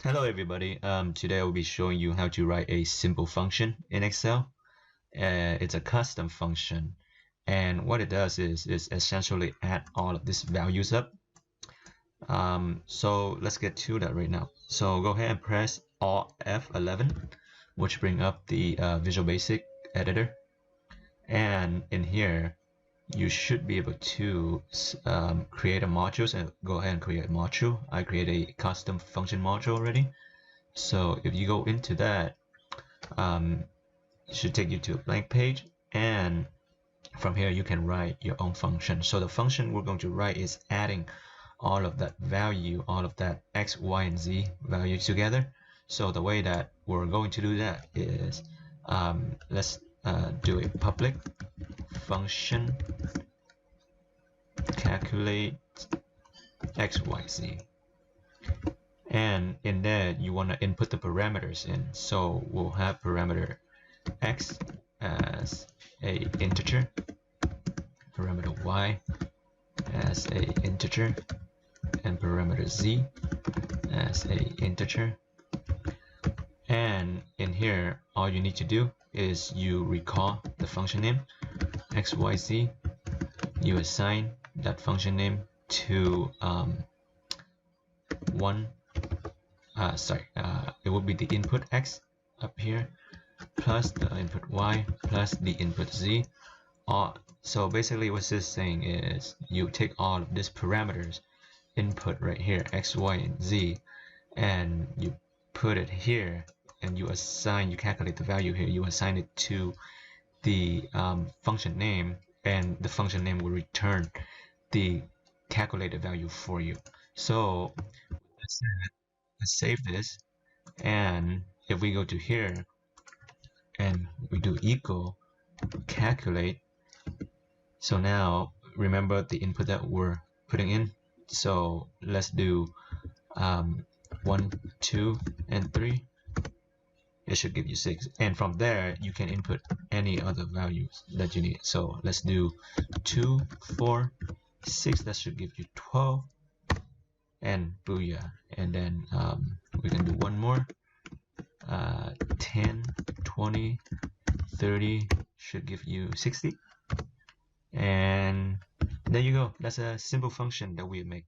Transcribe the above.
Hello everybody. Today I will be showing you how to write a simple function in Excel. It's a custom function, and what it does is essentially add all of these values up. So let's get to that right now. So go ahead and press Alt F11, which bring up the Visual Basic editor, and in here you should be able to create a module. So go ahead and create a module. I create a custom function module already. So if you go into that, it should take you to a blank page, and from here you can write your own function. So the function we're going to write is adding all of that value, all of that x, y, and z value together. So the way that we're going to do that is let's do a public function calculate x, y, z. And in there you want to input the parameters in. So we'll have parameter x as a integer, parameter y as a integer, and parameter z as a integer. And in here all you need to do is you recall the function name xyz. You assign that function name to it will be the input x up here plus the input y plus the input z. So basically what this is saying is you take all of these parameters input right here, x, y, and z, and you put it here, and you calculate the value here, you assign it to the function name, and the function name will return the calculated value for you. So let's save this, and if we go to here and we do equal calculate, so now remember the input that we're putting in. So let's do 1, 2, and 3. It should give you 6, and from there you can input any other values that you need. So let's do 2, 4, 6. That should give you 12, and booyah. And then we can do one more. 10, 20, 30 should give you 60, and there you go. That's a simple function that we make.